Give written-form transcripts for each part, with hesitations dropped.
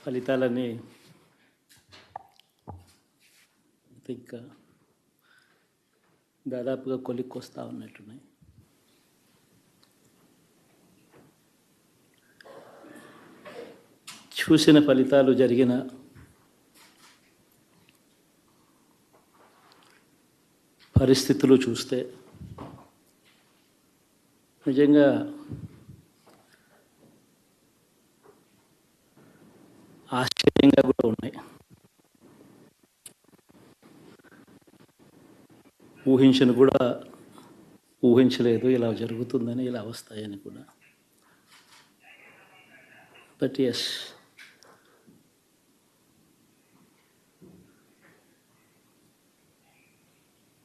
ఫలితాలని ఇంకా దాదాపుగా కొలిక్కొస్తా ఉన్నట్టున్నాయి. చూసిన ఫలితాలు జరిగిన పరిస్థితులు చూస్తే నిజంగా ఆశ్చర్యంగా కూడా ఉన్నాయి. ఊహించలేదు ఇలా జరుగుతుందని, ఇలా వస్తాయని కూడా. బట్ ఎస్,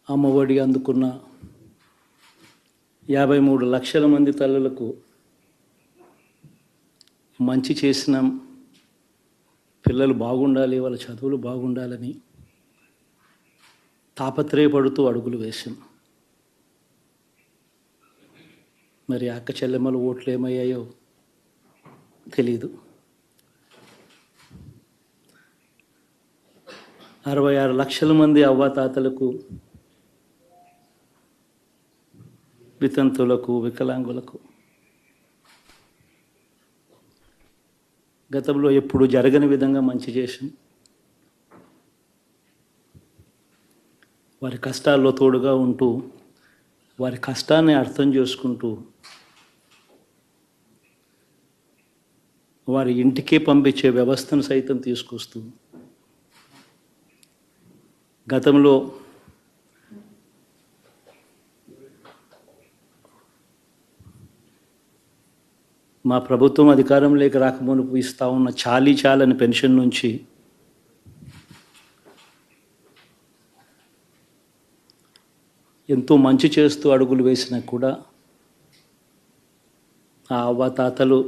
అమ్మఒడి అందుకున్న 53 లక్షల మంది తల్లులకు మంచి చేసిన, పిల్లలు బాగుండాలి, వాళ్ళ చదువులు బాగుండాలని తాపత్రయపడుతూ అడుగులు వేశాం. మరి అక్క చెల్లెమ్మల ఓట్లు ఏమయ్యాయో తెలీదు. 66 లక్షల మంది అవ్వాతాతలకు, వితంతులకు, వికలాంగులకు గతంలో ఎప్పుడు జరగని విధంగా మంచి చేశాం. వారి కష్టాల్లో తోడుగా ఉంటూ, వారి కష్టాన్ని అర్థం చేసుకుంటూ, వారి ఇంటికే పంపించే వ్యవస్థను సైతం తీసుకొస్తూ, గతంలో మా ప్రభుత్వం అధికారంలోకి రాకమునుపు ఇస్తూ ఉన్న చాలని పెన్షన్ నుంచి ఎంతో మంచి చేస్తూ అడుగులు వేసినా కూడా ఆ అవ్వాతాతలు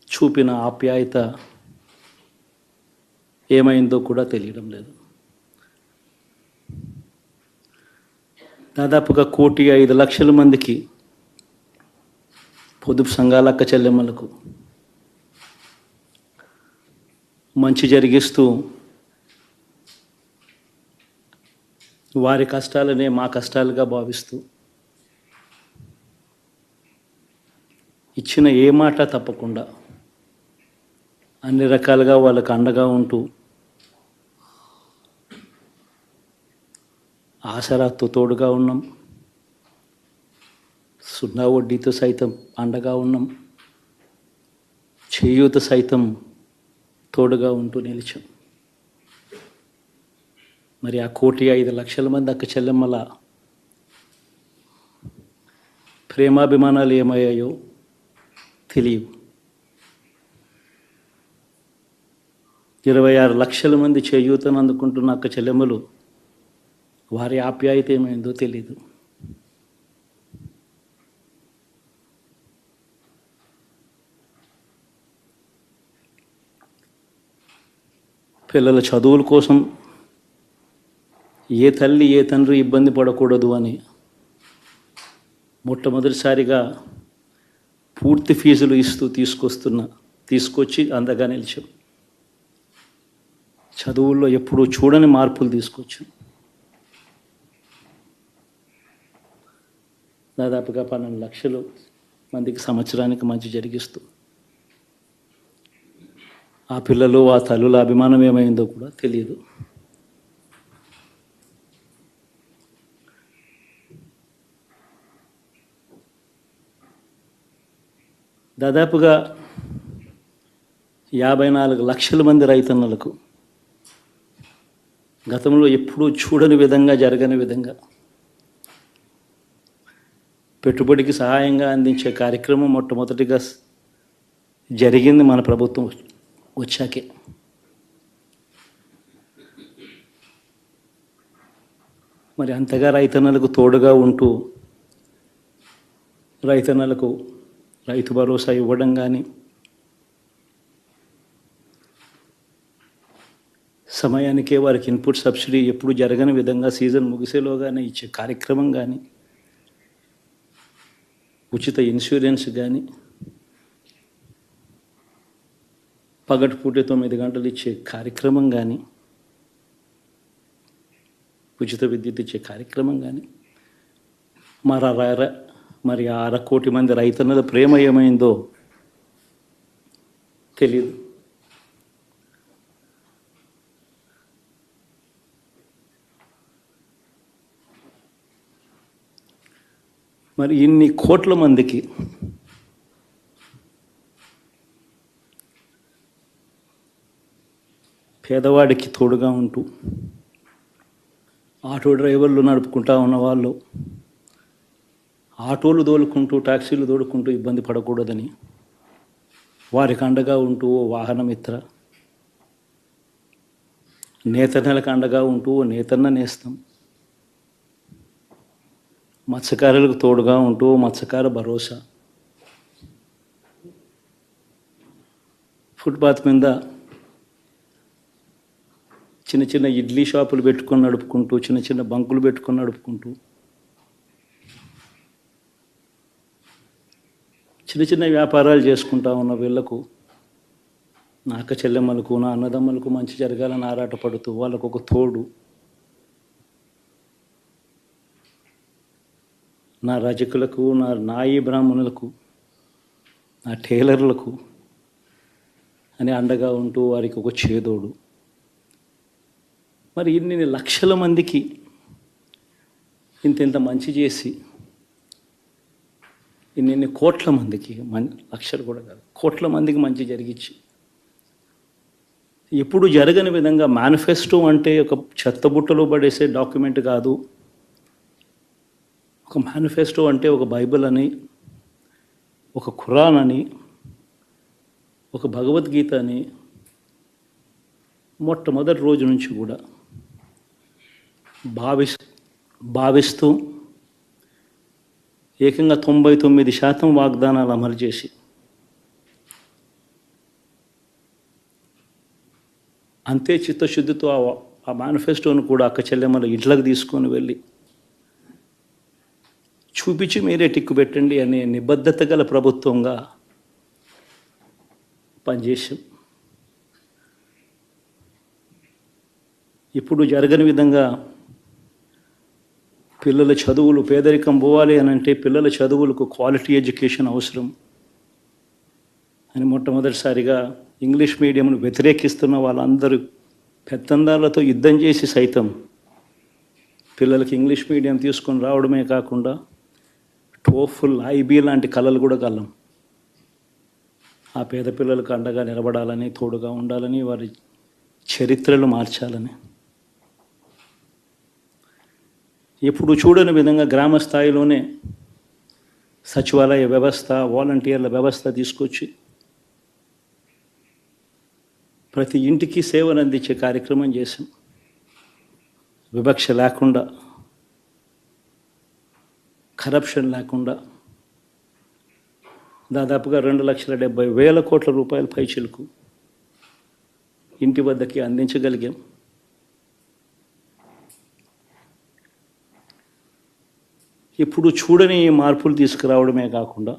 చూపిన ఆప్యాయత ఏమైందో కూడా తెలియడం లేదు. దాదాపుగా 1,05,00,000 మందికి పొదుపు సంఘాల అక్క చెల్లెమ్మలకు మంచి జరిగిస్తూ, వారి కష్టాలనే మా కష్టాలుగా భావిస్తూ, ఇచ్చిన ఏ మాట తప్పకుండా అన్ని రకాలుగా వాళ్ళకు అండగా ఉంటూ, ఆసరాతో తోడుగా ఉన్నాం, సున్నా వడ్డీతో సైతం అండగా ఉన్నాం, చేయూత సైతం తోడుగా ఉంటూ నిలిచాం. మరి ఆ 1,05,00,000 మంది అక్క చెల్లెమ్మల ప్రేమాభిమానాలు ఏమయ్యాయో తెలియవు. 26 లక్షల మంది చేయూతను అందుకుంటున్న అక్క చెల్లెమ్మలు, వారి ఆప్యాయత ఏమైందో తెలీదు. పిల్లల చదువుల కోసం ఏ తల్లి ఏ తండ్రి ఇబ్బంది పడకూడదు అని మొట్టమొదటిసారిగా పూర్తి ఫీజులు ఇస్తూ తీసుకొచ్చి అందగా నిలిచాం. చదువుల్లో ఎప్పుడూ చూడని మార్పులు తీసుకొచ్చాం. దాదాపుగా 12 లక్షలు మందికి సంవత్సరానికి మంచి జరిగిస్తూ, ఆ పిల్లలు, ఆ తల్లుల అభిమానం ఏమైందో కూడా తెలియదు. దాదాపుగా 54 లక్షల మంది రైతన్నలకు గతంలో ఎప్పుడూ చూడని విధంగా, జరగని విధంగా పెట్టుబడికి సహాయంగా అందించే కార్యక్రమం మొట్టమొదటిగా జరిగింది మన ప్రభుత్వం వచ్చాకే. మరి అంతగా రైతన్నలకు తోడుగా ఉంటూ, రైతన్నలకు రైతు భరోసా ఇవ్వడం కానీ, సమయానికే వారికి ఇన్పుట్ సబ్సిడీ ఎప్పుడు జరగని విధంగా సీజన్ ముగిసేలోగానే ఇచ్చే కార్యక్రమం కానీ, ఉచిత ఇన్సూరెన్స్ కానీ, పగటిపూట 9 గంటలు ఇచ్చే కార్యక్రమం కానీ, ఉచిత విద్యుత్ ఇచ్చే కార్యక్రమం కానీ, మరి ఆ 1,00,00,000 మంది రైతన్నల ప్రేమ ఏమైందో తెలియదు. మరి ఇన్ని కోట్ల మందికి పేదవాడికి తోడుగా ఉంటూ ఆటో డ్రైవర్లు నడుపుకుంటా ఉన్న వాళ్ళు ఆటోలు తోలుకుంటూ టాక్సీలు తోలుకుంటూ ఇబ్బంది పడకూడదని వారికి అండగా ఉంటూ ఓ వాహనమిత్ర, నేతన్నలకు అండగా ఉంటూ ఓ నేతన్న నేస్తం, మత్స్యకారులకు తోడుగా ఉంటూ మత్స్యకార భరోసా, ఫుట్పాత్ మీద చిన్న చిన్న ఇడ్లీ షాపులు పెట్టుకొని నడుపుకుంటూ, చిన్న చిన్న బంకులు పెట్టుకొని నడుపుకుంటూ, చిన్న చిన్న వ్యాపారాలు చేసుకుంటా ఉన్న వీళ్లకు, నా అక్క చెల్లెమ్మలకు, నా అన్నదమ్మలకు మంచి జరగాలని ఆరాటపడుతూ వాళ్ళకు ఒక తోడు, నా రజకులకు, నా నాయి బ్రాహ్మణులకు, నా టైలర్లకు అని అండగా ఉంటూ వారికి ఒక చేదోడు. మరి ఇన్ని లక్షల మందికి ఇంత మంచి చేసి, ఇన్ని కోట్ల మందికి, లక్షలు కూడా కాదు, కోట్ల మందికి మంచి జరిగించి, ఎప్పుడు జరగని విధంగా మేనిఫెస్టో అంటే ఒక చెత్తబుట్టలో పడేసే డాక్యుమెంట్ కాదు. ఒక మేనిఫెస్టో అంటే ఒక బైబిల్ అని, ఒక ఖురాన్ అని, ఒక భగవద్గీత అని మొట్టమొదటి రోజు నుంచి కూడా భావిస్తూ ఏకంగా 99% వాగ్దానాలు అమలు చేసి, అంతే చిత్తశుద్ధితో ఆ మేనిఫెస్టోను కూడా అక్క చెల్లెమ్మల ఇంట్లోకి తీసుకొని వెళ్ళి చూపించి మీరే టిక్కు పెట్టండి అనే నిబద్ధత గల ప్రభుత్వంగా పనిచేసాం. ఇప్పుడు జరగని విధంగా పిల్లల చదువులు, పేదరికం పోవాలి అని అంటే పిల్లల చదువులకు క్వాలిటీ ఎడ్యుకేషన్ అవసరం అని మొట్టమొదటిసారిగా ఇంగ్లీష్ మీడియంను వ్యతిరేకిస్తున్న వాళ్ళందరూ పెత్తందారులతో యుద్ధం చేసి సైతం పిల్లలకి ఇంగ్లీష్ మీడియం తీసుకొని రావడమే కాకుండా టోఫుల్, ఐబీ లాంటి కళలు కూడా కలం ఆ పేద పిల్లలకు అండగా నిలబడాలని, తోడుగా ఉండాలని, వారి చరిత్రలు మార్చాలని, ఎప్పుడు చూడని విధంగా గ్రామ స్థాయిలోనే సచివాలయ వ్యవస్థ, వాలంటీర్ల వ్యవస్థ తీసుకొచ్చి ప్రతి ఇంటికి సేవలు అందించే కార్యక్రమం చేశాం. వివక్ష లేకుండా, కరప్షన్ లేకుండా దాదాపుగా 2,70,000 కోట్ల రూపాయల పైచిలకు ఇంటి వద్దకి అందించగలిగాం. ఇప్పుడు చూడని మార్పులు తీసుకురావడమే కాకుండా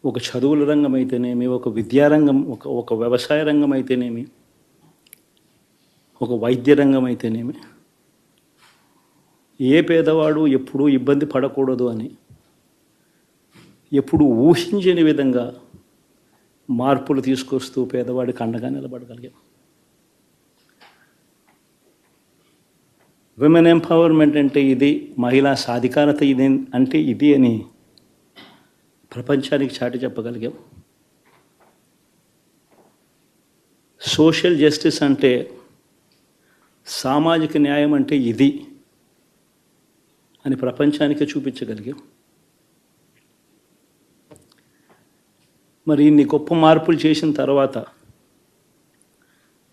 ఒక చదువుల రంగం అయితేనేమి, ఒక విద్యారంగం, ఒక వ్యవసాయ రంగం అయితేనేమి, ఒక వైద్య రంగం అయితేనేమి, ఏ పేదవాడు ఎప్పుడూ ఇబ్బంది పడకూడదు అని ఎప్పుడు ఊహించని విధంగా మార్పులు తీసుకొస్తూ పేదవాడికి అండగా నిలబడగలిగాం. విమెన్ ఎంపవర్మెంట్ అంటే ఇది, మహిళా సాధికారత ఇది అంటే ఇది అని ప్రపంచానికి చాటి చెప్పగలిగాం. సోషల్ జస్టిస్ అంటే, సామాజిక న్యాయం అంటే ఇది అని ప్రపంచానికి చూపించగలిగాం. మరి ఇన్ని గొప్ప మార్పులు చేసిన తర్వాత,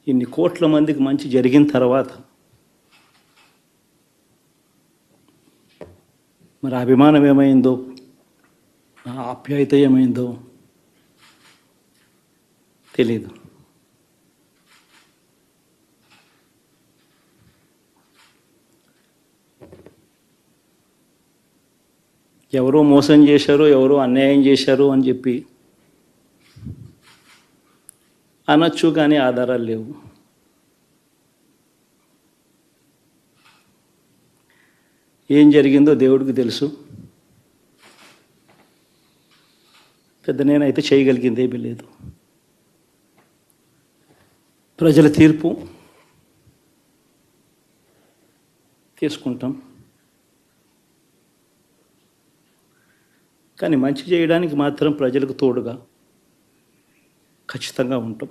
ఇన్ని కోట్ల మందికి మంచి జరిగిన తర్వాత మరి అభిమానం ఏమైందో, ఆ ఆప్యాయత ఏమైందో తెలీదు. ఎవరో మోసం చేశారు, ఎవరో అన్యాయం చేశారు అని చెప్పి అనొచ్చు, కానీ ఆధారాలు లేవు. ఏం జరిగిందో దేవుడికి తెలుసు. పెద్ద నేనైతే చేయగలిగింది ఏమీ లేదు. ప్రజల తీర్పు తీసుకుంటాం, కానీ మంచి చేయడానికి మాత్రం ప్రజలకు తోడుగా ఖచ్చితంగా ఉంటాం.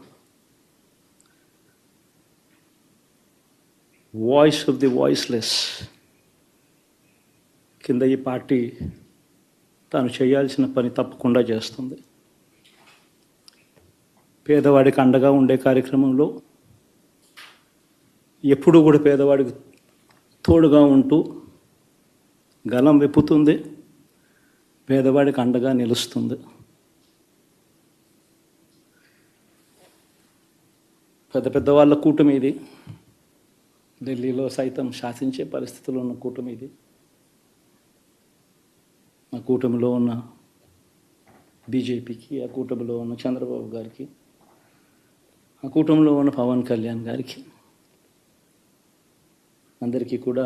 వాయిస్ ఆఫ్ ది వాయిస్లెస్ కింద ఈ పార్టీ తాను చేయాల్సిన పని తప్పకుండా చేస్తుంది. పేదవాడికి అండగా ఉండే కార్యక్రమంలో ఎప్పుడూ కూడా పేదవాడికి తోడుగా ఉంటూ గలం విప్పుతుంది, పేదవాడికి అండగా నిలుస్తుంది. పెద్ద పెద్ద వాళ్ళ కూటమి ఇది, ఢిల్లీలో సైతం శాసించే పరిస్థితుల్లో ఉన్న కూటమి ఇది. ఆ కూటమిలో ఉన్న బీజేపీకి, ఆ కూటమిలో ఉన్న చంద్రబాబు గారికి, ఆ కూటమిలో ఉన్న పవన్ కళ్యాణ్ గారికి, అందరికీ కూడా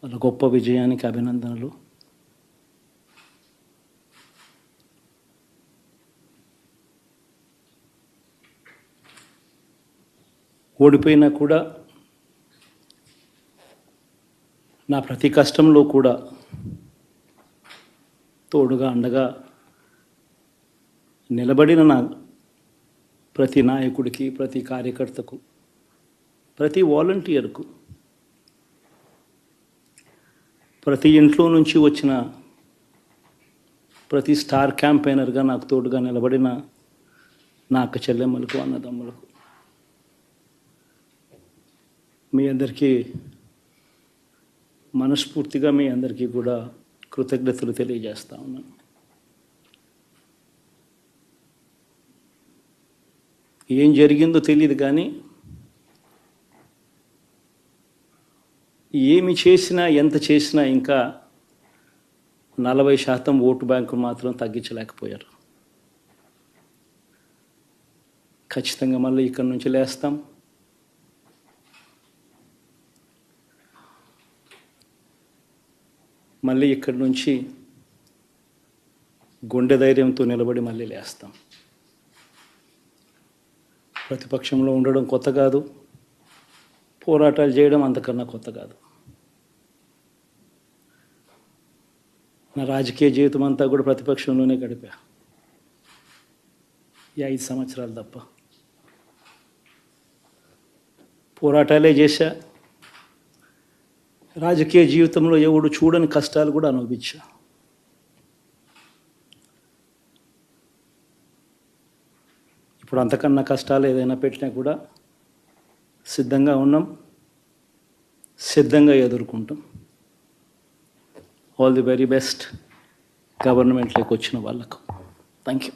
వాళ్ళ గొప్ప విజయానికి అభినందనలు. ఓడిపోయినా కూడా నా ప్రతి కష్టంలో కూడా తోడుగా అండగా నిలబడిన నా ప్రతి నాయకుడికి, ప్రతి కార్యకర్తకు, ప్రతి వాలంటీర్కు, ప్రతి ఇంట్లో నుంచి వచ్చిన ప్రతి స్టార్ క్యాంపెయినర్గా నాకు తోడుగా నిలబడిన నా అక్క చెల్లెమ్మలకు, అన్నదమ్ములకు, మీ అందరికీ మనస్ఫూర్తిగా మీ అందరికీ కూడా కృతజ్ఞతలు తెలియజేస్తా ఉన్నాను. ఏం జరిగిందో తెలియదు, కానీ ఏమి చేసినా, ఎంత చేసినా ఇంకా 40% ఓటు బ్యాంకు మాత్రం తగ్గించలేకపోయారు. ఖచ్చితంగా మళ్ళీ ఇక్కడి నుంచి లేస్తాం. మళ్ళీ ఇక్కడి నుంచి గుండె ధైర్యంతో నిలబడి మళ్ళీ లేస్తాం. ప్రతిపక్షంలో ఉండడం కొత్త కాదు, పోరాటాలు చేయడం అంతకన్నా కొత్త కాదు. నా రాజకీయ జీవితం అంతా కూడా ప్రతిపక్షంలోనే గడిపా, ఈ 5 సంవత్సరాలు తప్ప. పోరాటాలే చేశా, రాజకీయ జీవితంలో ఎవడు చూడని కష్టాలు కూడా అనుభవించా. ఇప్పుడు అంతకన్నా కష్టాలు ఏదైనా పెట్టినా కూడా సిద్ధంగా ఉన్నాం, సిద్ధంగా ఎదుర్కొంటాం. ఆల్ ది వెరీ బెస్ట్ గవర్నమెంట్లోకి వచ్చిన వాళ్ళకు. Thank you.